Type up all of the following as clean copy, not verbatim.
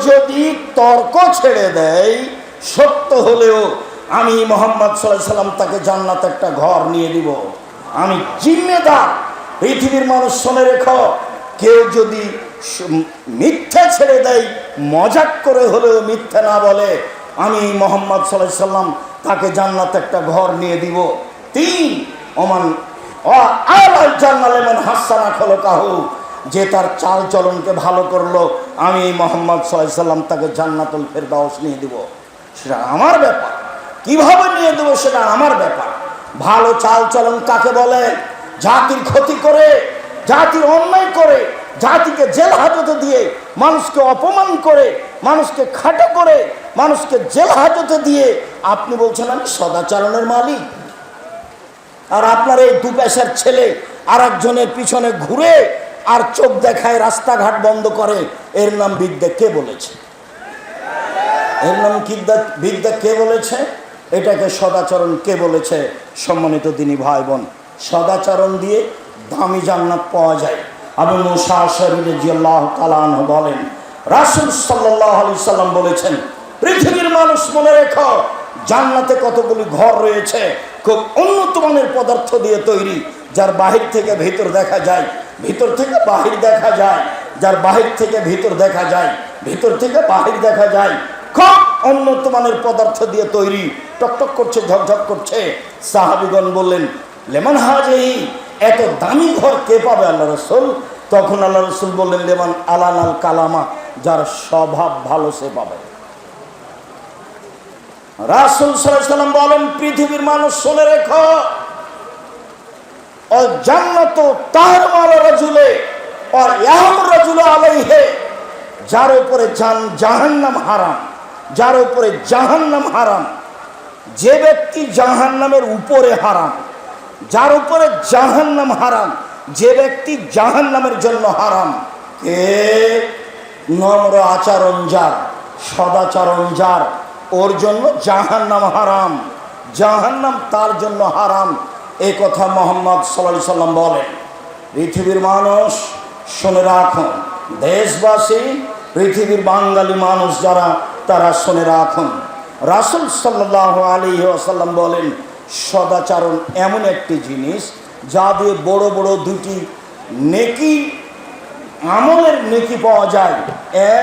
যদি তর্ক ছেড়ে দেয়, সত্য হলেও আমি মুহাম্মদ সাল্লাল্লাহু আলাইহি সাল্লাম তাকে জান্নাতে একটা ঘর নিয়ে দিব, আমি জিম্মেদার। পৃথিবীর মানুষ শুনে রেখো, কেউ যদি মিথ্যা ছেড়ে দেয়, মজাক করে হলেও মিথ্যা না বলে, আমি মুহাম্মদ সাল্লাল্লাহু আলাইহি সাল্লাম তাকে জান্নাতে একটা ঘর নিয়ে দিব। 3 ওমান আল জান্নাত লিমান হাসানা খলকাহু, যে তার চাল চলনকে ভালো করলো, আমি মুহাম্মদ সাল্লাল্লাহু আলাইহি সাল্লাম তাকে জান্নাতুল ফেরদাউস নিয়ে দিব। সেটা আমার ব্যাপার, কিভাবে নিয়ে দেবো সেটা আমার ব্যাপার। ভালো চাল চলন কাকে বলে? জাতির ক্ষতি করে, জাতির অন্যায় করে, জাতিকে জেল হাজতে দিয়ে, মানুষকে অপমান করে, মানুষকে খাটো করে, মানুষকে জেল হাজতে দিয়ে আপনি বলছেন আমি সদাচরণের মালিক। আর আপনার এই 2 পয়সার ছেলে আর একজনের পিছনে ঘুরে আর চোখ দেখায়, রাস্তাঘাট বন্ধ করে, এর নাম বিদ্যা কে বলেছে? এর নাম বিদ্যা কে বলেছে? এটাকে সদাচরণ কে বলেছে? সম্মানিত দিনী ভাই বোন, সদাচরণ দিয়ে দামি জান্নাত পাওয়া যায়। আবু মুসা আশআরী রাদিয়াল্লাহু তাআলা আনহু বলেন, রাসূল সাল্লাল্লাহু আলাইহি সাল্লাম বলেছেন, পৃথিবীর মানুষ মনে রেখো, জান্নাতে কতগুলি ঘর রয়েছে, খুব উন্নত মানের পদার্থ দিয়ে তৈরি, যার বাহির থেকে ভিতর দেখা যায়, ভিতর থেকে বাহির দেখা যায়, যার বাহির থেকে ভিতর দেখা যায়, ভিতর থেকে বাহির দেখা যায়, খুব উন্নত মানের পদার্থ দিয়ে তৈরি, টকটক করছে, ঝকঝক করছে। সাহাবীগণ বললেন, লেমান হাজিহি, এত দামি ঘর কে পাবে আল্লাহ রাসূল? তখন আল্লাহ রাসূল বললেন, লেমান আলানাল কালামা, যার স্বভাব ভালো সে পাবে। রাসূল সাল্লাল্লাহু আলাইহি সাল্লাম বলেন, পৃথিবীর মানুষ শুনে রেখো, ও জান্নাতু তাহরুমু রাজুলে ও ইয়াহম রাজুলু আলাইহি, যার উপরে জাহান্নাম হারাম, যার উপরে জাহান্নাম হারাম, যে ব্যক্তি জাহান্নামের উপরে হারাম, যার উপরে জাহান্নাম হারাম, যে ব্যক্তি জাহান্নামের জন্য হারাম, কে? নম্র আচরণ যার, সদাচরণ যার, ওর জন্য জাহান্নাম হারাম, জাহান্নাম তার জন্য হারাম। এই কথা মুহাম্মদ সাল্লাল্লাহু আলাইহি সাল্লাম বলেন। পৃথিবীর মানুষ শুনে রাখুন, দেশবাসী, পৃথিবীর বাঙালি মানুষ যারা, তারা শুনে রাখুন, রাসূল সাল্লাল্লাহু আলাইহি ওয়াসাল্লাম বলেন, সদাচরণ এমন একটি জিনিস যা দিয়ে বড় বড় 2টি নেকি, আমলের নেকি পাওয়া যায়।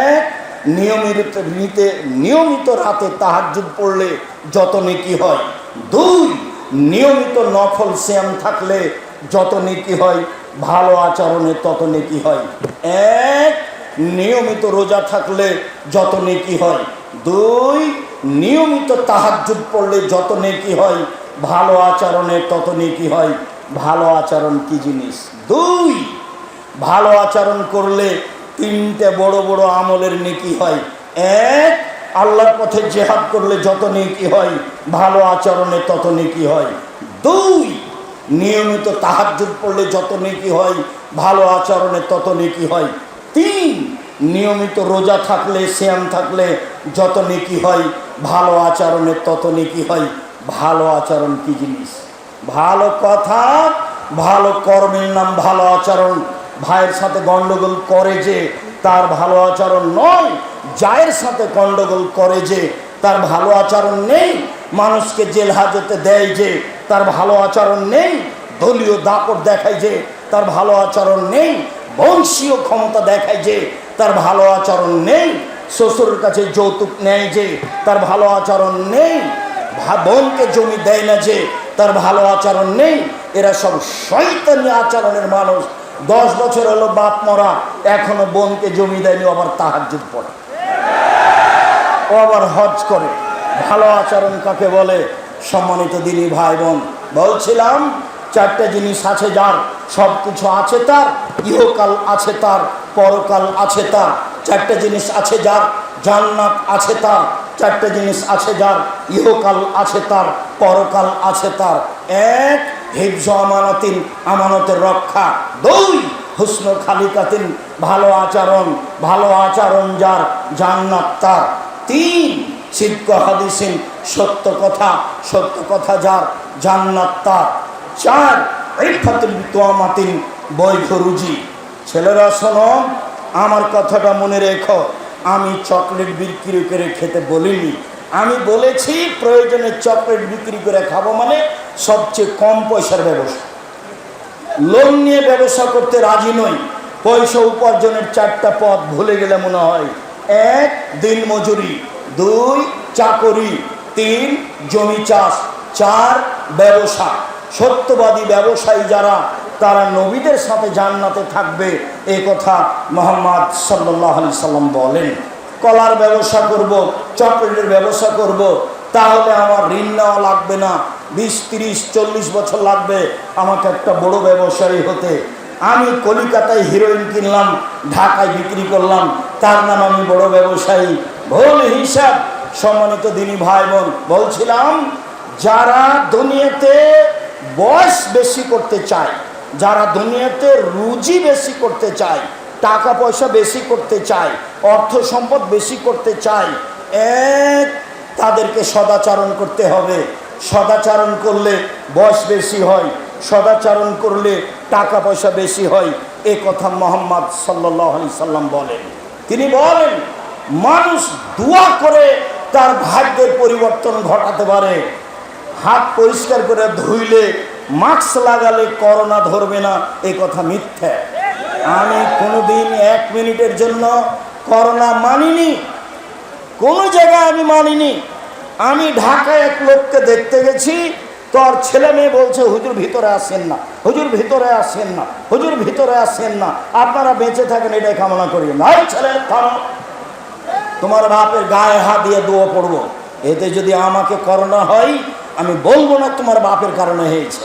এক, নিয়মিত রাতে তাহাজ্জুদ পড়লে যত নেকি হয়। 2, নিয়মিত নফল সিয়াম থাকলে যত নেকি হয়, ভালো আচরণে তত নেকি হয়। 1, নিয়মিত রোজা থাকলে যত নেকি হয়। 2, নিয়মিত তাহাজ্জুদ পড়লে যত নেকি হয়, ভালো আচরণে তত নেকি হয়। ভালো আচরণ কি জিনিস? 2, ভালো আচরণ করলে 3টে বড় বড় আমলের নেকি হয়। 1, আল্লাহর পথে জিহাদ করলে যত নেকি হয়, ভালো আচরণে তত নেকি হয়। 2, নিয়মিত তাহাজ্জুদ পড়লে যত নেকি হয়, ভালো আচরণে তত নেকি হয়। 3, নিয়মিত রোজা থাকলে, সিয়াম থাকলে যত নেকি হয়, ভালো আচরণে তত নেকি হয়। ভালো আচরণ কি জিনিস? ভালো কথা, ভালো কর্মের নাম ভালো আচরণ। ভাইয়ের সাথে গন্ডগোল করে যে, তার ভালো আচরণ নয়। জায়ের সাথে গন্ডগোল করে যে, তার ভালো আচরণ নেই। মানুষকে জেল হাজতে দেয় যে, তার ভালো আচরণ নেই। দলীয় দাপট দেখায় যে, তার ভালো আচরণ নেই। বংশীয় ক্ষমতা দেখায় যে, তার ভালো আচরণ নেই। শ্বশুরের কাছে যৌতুক নেয় যে, তার ভালো আচরণ নেই। বোনকে জমি দেয় না যে, তার ভালো আচরণ নেই। এরা সব শয়তানি আচরণের মানুষ। 10 বছর হলো বাপ মরা, এখনো বোনকে জমি দেয়নি, আবার তাহাজ্জুদ পড়ে, ও আবার হজ করে। ভালো আচরণ কাকে বলে? সম্মানিত দিনী ভাই বোন, বলছিলাম 4টে জিনিস আছে যার, সব কিছু আছে তার, ইহকাল আছে তার, পরকাল আছে তার। 4টে জিনিস আছে যার, জান্নাত আছে তার। 4টে জিনিস আছে যার, ইহকাল আছে তার, পরকাল আছে তার। 1, হিফজ আমানাতিন, আমানতের রক্ষা। 2, হুসনু খালিকাতিন, ভালো আচরণ যার, জান্নাত তার। 3, সিদক হাদিসিন, সত্য কথা যার, জান্নাত তার। 4, ইফাতুল বিতওয়ামাতিন, বৈধ রুজি। ছেলেরা শোনো, আমার কথাটা মনে রেখো, আমি চকলেট বিক্রি করে খেতে বলিনি। আমি বলেছি প্রয়োজনে চকলেট বিক্রি করে খাবো, মানে সবচেয়ে কম পয়সার ব্যবসা। লোন নিয়ে ব্যবসা করতে রাজি নই। পয়সা উপার্জনের 4টা পথ ভুলে গেলে মনে হয়। 1 দিন মজুরি, 2 চাকরি, 3 জমি চাষ, 4 ব্যবসা। সত্যবাদী ব্যবসায়ী যারা, তারা নবীদের সাথে জান্নাতে থাকবে, এই কথা মুহাম্মদ সাল্লাল্লাহু আলাইহি সাল্লাম বলেন। কলার ব্যবসা করব, চকলেটের ব্যবসা করব, তাহলে আমার ঋণ নেওয়া লাগবে না। 20, 30, 40 বছর লাগবে আমাকে একটা বড় ব্যবসায়ী হতে। আমি কলিকাতায় হিরোইন কিনলাম, ঢাকায় বিক্রি করলাম, তার নাম আমি বড় ব্যবসায়ী। ভুল হিসাব। সম্মানিত দিনী ভাই বোন, বলছিলাম যারা দুনিয়াতে বয়স বেশি করতে চায়, যারা দুনিয়াতে রুজি বেশি করতে চায়, টাকা পয়সা বেশি করতে চায়, অর্থ সম্পদ বেশি করতে চায়, তাদেরকে সদাচরণ করতে হবে। সদাচরণ করলে বয়স বেশি হয়, সদাচরণ করলে টাকা পয়সা বেশি হয়, এ কথা মুহাম্মদ সাল্লাল্লাহু আলাইহি সাল্লাম বলেন। তিনি বলেন মানুষ দোয়া করে তার ভাগ্যের পরিবর্তন ঘটাতে পারে। হাত পরিষ্কার করে ধুইলে, মাস্ক লাগালে করোনা ধরবে না, এ কথা মিথ্যা। আমি কোনোদিন 1 মিনিটের জন্য করোনা মানিনি, কোনো জায়গায় আমি মানিনি। আমি ঢাকায় এক লোককে দেখতে গেছি, তোর ছেলে মেয়ে বলছে হুজুর ভিতরে আসেন না, হুজুর ভিতরে আসেন না, হুজুর ভিতরে আসেন না, আপনারা বেঁচে থাকেন এটাই কামনা করি। নাই ছেলে, থামো, তোমার বাপের গায়ে হাত দিয়ে দোয়া পড়বো। এতে যদি আমাকে করোনা হয়, আমি বলবো না তোমার বাপের কারণে হয়েছে।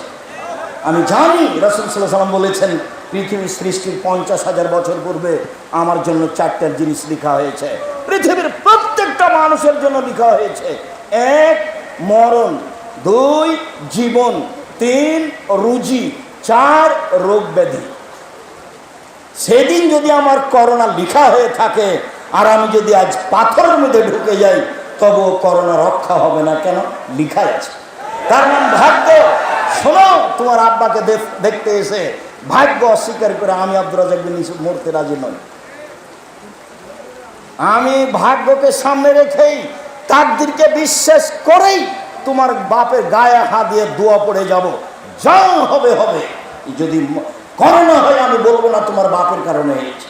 আমি জানি রাসূল সাল্লাল্লাহু আলাইহি ওয়াসাল্লাম বলেছেন পৃথিবীর সৃষ্টির 50,000 বছর পূর্বে আমার জন্য 4টা জিনিস লেখা হয়েছে। পৃথিবীর প্রত্যেকটা মানুষের জন্য লেখা হয়েছে। 1 মরণ, 2 জীবন, 3 রুজি, 4 রোগ ব্যাধি। সেদিন যদি আমার করোনা লেখা হয়ে থাকে আর আমি যদি আজ পাথরের মধ্যে ঢুকে যাই, তবু করোনা রক্ষা হবে না। কেন? লেখা আছে। তার নাম ভাগ্য। শোনো, তোমার আব্বাকে দেখতে এসে ভাগ্য অস্বীকার করে আমি আব্দুর রাজ্জাক বিন ইউসুফ মরতে রাজি নই। আমি ভাগ্যকে সামনে রেখেই, তাকদীরকে বিশ্বাস করেই তোমার বাপের গায়ে হাত দিয়ে দোয়া পড়ে যাব। যা হবে হবে। যদি করোনা হয় আমি বলবো না তোমার বাপের কারণে হয়েছে।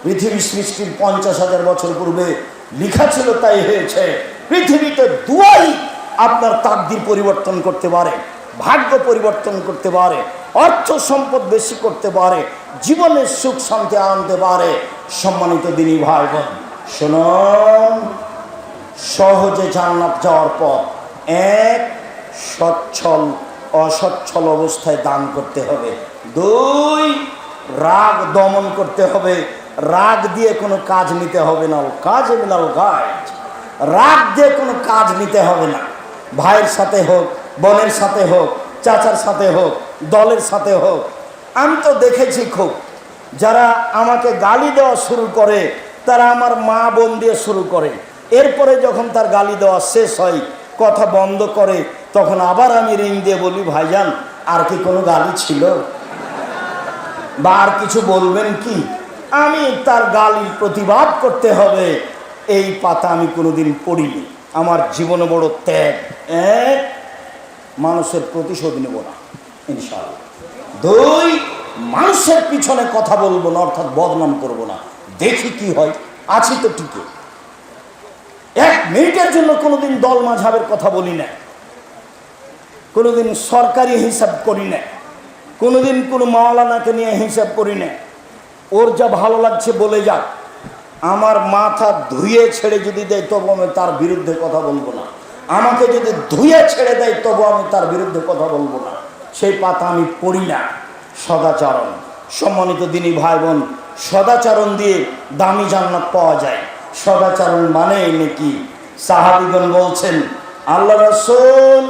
পৃথিবী সৃষ্টির 50,000 বছর পূর্বে লেখা ছিল, তাই হয়েছে। পৃথিবীতে দুয়াই আপনার তাকদীর পরিবর্তন করতে পারে, ভাগ্য পরিবর্তন করতে পারে, অর্থ সম্পদ বেশি করতে পারে, জীবনের সুখ শান্তি আনতে পারে। সম্মানিত দিনী ভাই বোন, শুনুন, সহজে জান্নাত যাওয়ার পথ। 1 সচ্ছল অসচ্ছল অবস্থায় দান করতে হবে। 2 রাগ দমন করতে হবে। রাগ দিয়ে কোনো কাজ নিতে হবে না। কাজ মিনাল গায়জ। রাগ দিয়ে কোনো কাজ নিতে হবে না। ভাইয়ের সাথে হোক, বোনের সাথে হোক, চাচার সাথে হোক, দলের সাথে হোক। আমি তো দেখেছি খুব, যারা আমাকে গালি দেওয়া শুরু করে তারা আমার মা বোন দিয়ে শুরু করে। এরপরে যখন তার গালি দেওয়া শেষ হয়, কথা বন্ধ করে, তখন আবার আমি রিং দিয়ে বলি, ভাইজান আর কি কোনো গালি ছিল বা আর কিছু বলবেন কি? আমি তার গালির প্রতিবাদ করতে হবে, এই পাতা আমি কোনোদিন পড়িনি। আমার জীবনে বড় ত্যাগ। 1 মানুষের প্রতিশোধ নেব না ইনশাআল্লাহ। 2 মানুষের পিছনে কথা বলবো না, অর্থাৎ বদনাম করব না। দেখি কি হয়, আছি তো টিকে। 1 মিনিটের জন্য কোনোদিন দল মাঝহাবের কথা বলি না, কোনোদিন সরকারি হিসাব করি না, কোনোদিন কোনো মাওলানাকে নিয়ে হিসাব করি না। ওর যা ভালো লাগছে বলে যাক। আমার মাথা ধুয়ে ছেড়ে যদি দেয় তবু আমি তার বিরুদ্ধে কথা বলবো না। আমাকে যদি ধুয়ে ছেড়ে দেয় তবু আমি তার বিরুদ্ধে কথা বলবো না। সেই পাতা আমি পড়ি না। সদাচরণ। সম্মানিত দিনী ভাই বোন, সদাচরণ দিয়ে দামি জান্নাত পাওয়া যায়। সদাচরণ মানে নাকি? সাহাবীগণ বলছেন, আল্লাহ রাসূল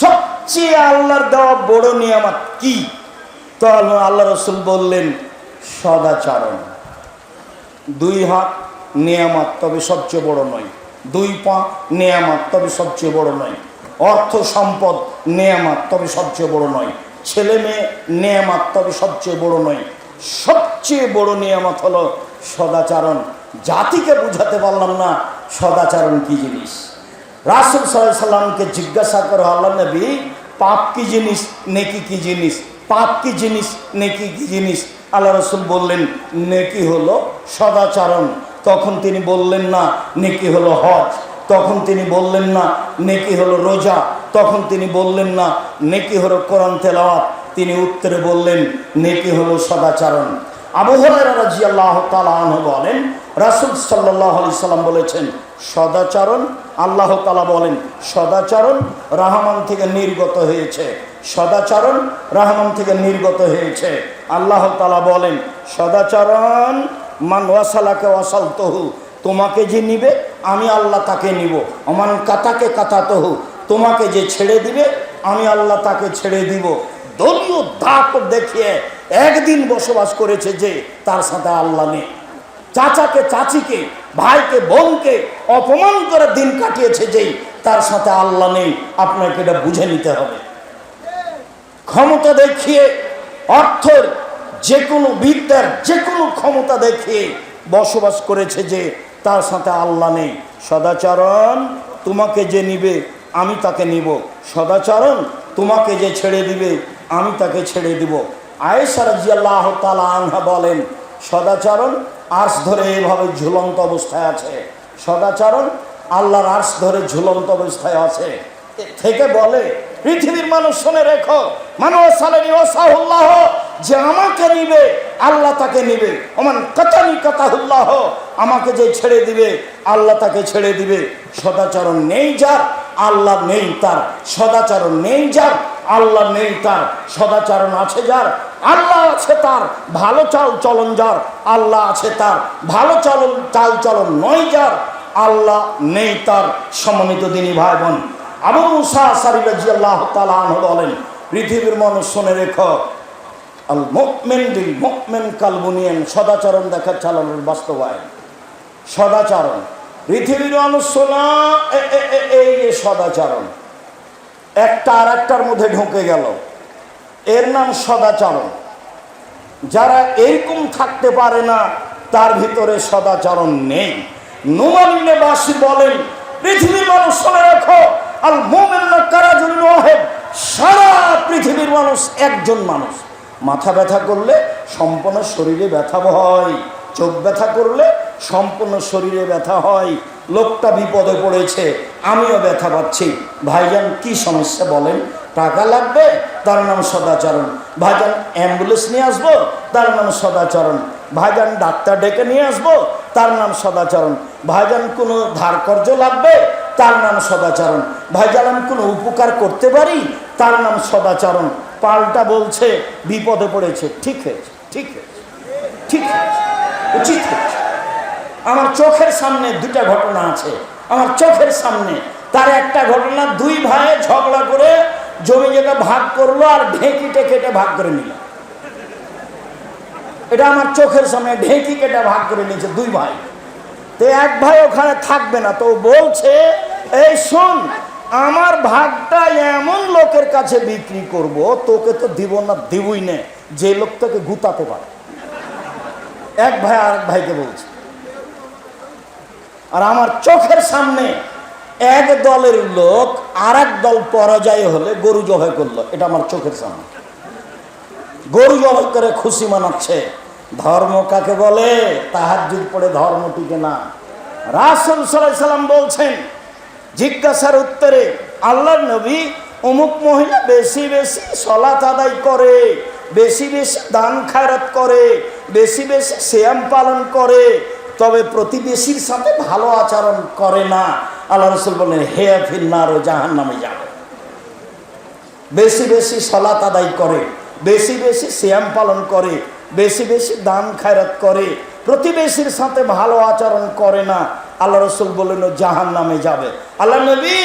সবচেয়ে আল্লাহর দেওয়া বড় নিয়ামত কি? তো আল্লাহ রাসূল বললেন, সদাচরণ। 2 হাত নিয়ামত, তবে সবচেয়ে বড় নয়। 2 পা নিয়ামত, তবে সবচেয়ে বড় নয়। অর্থ সম্পদ নিয়ামত, তবে সবচেয়ে বড় নয়। ছেলে মেয়ে নিয়ামত, তবে সবচেয়ে বড় নয়। সবচেয়ে বড় নিয়ামত হলো সদাচরণ। জাতিকে বুঝাতে পারলাম না সদাচরণ কি জিনিস। রাসূল সাল্লাল্লাহু আলাইহি সাল্লামকে জিজ্ঞাসা করো, আল্লাহ নবী, পাপ কি জিনিস, নেকি কি জিনিস? পাপ কি জিনিস, নেকি কি জিনিস? আল্লাহ রাসূল বললেন, নেকি হলো সদাচরণ। তখন তিনি বললেন না নেকি হলো হজ, তখন তিনি বললেন না নেকি হলো রোজা, তখন তিনি বললেন না নেকি হলো কোরআন তেলাওয়াত। তিনি উত্তরে বললেন নেকি হলো সদাচরণ। আবু হুরায়রা রাদিয়াল্লাহু তাআলা আনহু বলেন, রাসূল সাল্লাল্লাহু আলাইহি সাল্লাম বলেছেন, সদাচরণ, আল্লাহ তাআলা বলেন সদাচরণ রহমান থেকে নির্গত হয়েছে, সদাচরণ রহমান থেকে নির্গত হয়েছে। আল্লাহ তাআলা বলেন সদাচরণ মান ওয়াসালাকে ওয়াসালতহু, তোমাকে যে নিবে আমি আল্লাহ তাকে নিব। অমান কাতাকে কাতাতহু, তোমাকে যে ছেড়ে দিবে আমি আল্লাহ তাকে ছেড়ে দিব। দলীয় দাপ দেখিয়ে একদিন বসবাস করেছে যে তার সাথে আল্লাহ নেই। চাচাকে চাচিকে, ভাইকে বোনকে অপমান করে দিন কাটিয়েছে যেই তার সাথে আল্লাহ নেই। আপনাকে এটা বুঝে নিতে হবে। ক্ষমতা দেখিয়ে, অর্থের যে কোনো বিদ্যার যে কোনো ক্ষমতা দেখিয়ে বসবাস করেছে যে তার সাথে আল্লাহ নেই। সদাচরণ তোমাকে যে নিবে আমি তাকে নিব, সদাচরণ তোমাকে যে ছেড়ে দিবে আমি তাকে ছেড়ে দিব। আয়েশা রাদিয়াল্লাহু তাআলা আনহা বলেন সদাচরণ আরশ ধরে এভাবে ঝুলন্ত অবস্থায় আছে, সদাচরণ আল্লাহর আরশ ধরে ঝুলন্ত অবস্থায় আছে। থেকে বলে পৃথিবীর মানুষ শুনে রেখো, মানুষ সালেনি ওয়াসাহুল্লাহ, যে আমাকে নিবে আল্লাহ তাকে নিবে। ওমান কাতানি কাতাহুল্লাহ, আমাকে যে ছেড়ে দিবে আল্লাহ তাকে ছেড়ে দিবে। সদাচরণ নেই যার আল্লাহ নেই তার, সদাচরণ নেই যার আল্লাহ নেই তার। সদাচরণ আছে যার আল্লাহ আছে তার, ভালো চাল চলন যার আল্লাহ আছে তার, ভালো চাল চলন নয় যার আল্লাহ নেই তার। সম্মানিত দিনী ভাই বোন, আবু মুসা আশআরী রাদিয়াল্লাহু তাআলা আনহু বলেন পৃথিবীর মানুষ শুনে রেখো, আল মুমিন বিল মুমিন কাল বুনিয়ান, সদাচরণ দেখা চালানোর বাস্তবায়ন। সদাচরণ পৃথিবীর মানুষ শোনা, এই যে সদাচরণ একটা আর একটার মধ্যে ঢুকে গেল, এর নাম সদাচরণ। যারা এরকম থাকতে পারে না তার ভিতরে সদাচরণ নেই। নুমান ইবনে বাশির বলেন পৃথিবীর মানুষ শুনে রাখো, আল মুমিনুনা কারাজুল ওয়াহিদ, সারা পৃথিবীর মানুষ একজন মানুষ। মাথা ব্যথা করলে সম্পূর্ণ শরীরে ব্যথা হয়, চোখ ব্যথা করলে সম্পূর্ণ শরীরে ব্যথা হয়। লোকটা বিপদে পড়েছে, আমিও ব্যথা পাচ্ছি, ভাইজান কি সমস্যা বলেন? টাকা লাগবে, তার নাম সদাচরণ। ভাইজান অ্যাম্বুলেন্স নিয়ে আসবো, তার নাম সদাচরণ। ভাইজান ডাক্তার ডেকে নিয়ে আসবো, তার নাম সদাচরণ। ভাইজান কোনো ধার কর্জ লাগবে, তার নাম সদাচরণ। ভাইজান আমি কোনো উপকার করতে পারি, তার নাম সদাচরণ। পাল্টা বলছে বিপদে পড়েছে, ঠিক হয়েছে, ঠিক হয়েছে, ঠিক হয়েছে, উচিত হয়েছে। আমার চোখের সামনে দুটা ঘটনা আছে, আমার চোখের সামনে। তার একটা ঘটনা, দুই ভাই ঝগড়া করে জমি জায়গা ভাগ করলো আর ঢেঁকিতে কেটে ভাগ করে নিল। এটা আমার চোখের সামনে, ঢেঁকি কেটে ভাগ করে নিয়েছে দুই ভাই। তো এক ভাই ওখানে থাকবে না, তো বলছে এই শোন, আমার ভাগটা এমন লোকের কাছে বিক্রি করব, তোকে তো দিব না, দিবই না, যে লোক তোকে গুতাতে পারে। এক ভাই আর এক ভাইকে বলছে। আর আমার চোখের সামনে এক দলের লোক আর এক দল পরাজয় হলে গরু জবাই করলো, এটা আমার চোখের সামনে। গরু জবাই করে খুশি মানাচ্ছে। ধর্ম কাকে বলে? তাহাজ্জুদ পড়ে ধর্ম টিকে না। রাসূল সাল্লাল্লাহু আলাইহি সাল্লাম বলছেন জিজ্ঞাসার উত্তরে, আল্লাহর নবী অমুক মহিলা বেশি বেশি সালাত আদায় করে, বেশি বেশি দান খায়রাত করে, বেশি বেশি সিয়াম পালন করে, তবে প্রতিবেশীর সাথে ভালো আচরণ করে না। আল্লাহ রাসূল বলেন হে ফিন্নার, ও জাহান্নামে যাবে। বেশি বেশি সালাত আদায় করে, বেশি বেশি সিয়াম পালন করে, বেশি বেশি দান খায়রাত করে, প্রতিবেশীর সাথে ভালো আচরণ করে না, আল্লাহ রাসূল বললেন ও জাহান্নামে যাবে। আল্লাহ নবী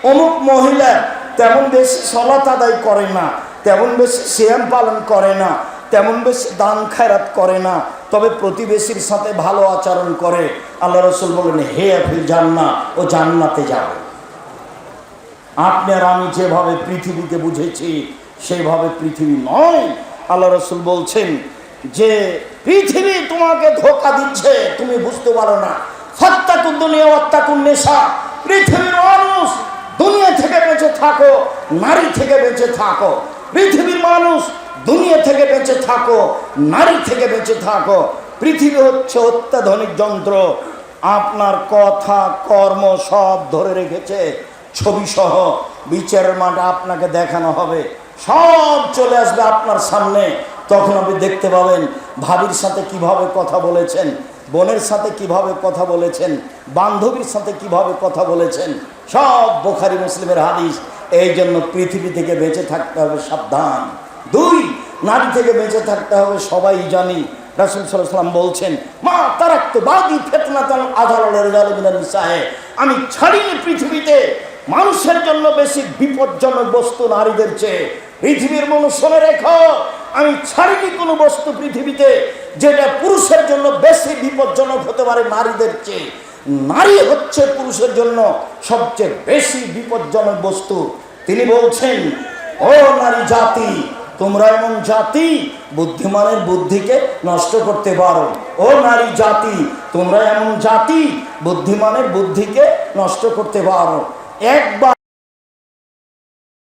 অমুক মহিলা তেমন বেশি সালাত আদায় করে না, তেমন বেশি সিয়াম পালন করে না, তেমন বেশি দান খায়রাত করে না, তবে প্রতিবেশীর সাথে ভালো আচরণ করে। আল্লাহ রাসূল বললেন হে ফিল জান্নাহ, ও জান্নাতে যাবে। আপনি আর আমি যেভাবে পৃথিবীকে বুঝেছি সেইভাবে পৃথিবী নয়। আল্লাহ রাসূল বলছেন যে পৃথিবী তোমাকে ধোঁকা দিচ্ছে, তুমি বুঝতে পারো না। ফাত্তাকুদ দুনিয়া ওয়াত্তাকুন নিসা, পৃথিবীর মানুষ দুনিয়া থেকে বেঁচে থাকো, নারী থেকে বেঁচে থাকো। পৃথিবীর মানুষ দুনিয়া থেকে বেঁচে থাকো, নারী থেকে বেঁচে থাকো। পৃথিবী হচ্ছে অত্যাধুনিক যন্ত্র, আপনার কথা কর্ম সব ধরে রেখেছে ছবি সহ। বিচারের মাঠে আপনাকে দেখানো হবে, সব চলে আসবে আপনার সামনে। তখন আপনি দেখতে পাবেন ভাবির সাথে কিভাবে কথা বলেছেন, বোনের সাথে কিভাবে কথা বলেছেন, বান্ধবীর সাথে কিভাবে কথা বলেছেন, সব বুখারী মুসলিমের হাদিস। এই জন্য পৃথিবী থেকে বেঁচে থাকতে হবে সাবধান। 2, নারী থেকে বেঁচে থাকতে হবে সবাই জানি। রাসূল সাল্লাল্লাহু আলাইহি ওয়াসাল্লাম বলছেন, মা তারাকতু বাদি ফিতনাতান আযালা লিরজালি মিনান নিসায়ে, আমি ছাড়িনি পৃথিবীতে মানুষের জন্য বেশি বিপজ্জনক বস্তু নারীদের চেয়ে। পৃথিবীর মানুষ শুনে রেখো, আমি ছাড়িনি কোনো বস্তু পৃথিবীতে যেটা পুরুষের জন্য বেশি বিপজ্জনক হতে পারে নারীদের চেয়ে। নারী হচ্ছে পুরুষের জন্য সবচেয়ে বেশি বিপজ্জনক বস্তু। তিনি বলছেন, ও নারী জাতি, তোমরা এমন জাতি বুদ্ধিমানের বুদ্ধিকে নষ্ট করতে পারো। ও নারী জাতি, তোমরা এমন জাতি বুদ্ধিমানের বুদ্ধিকে নষ্ট করতে পারো। একবার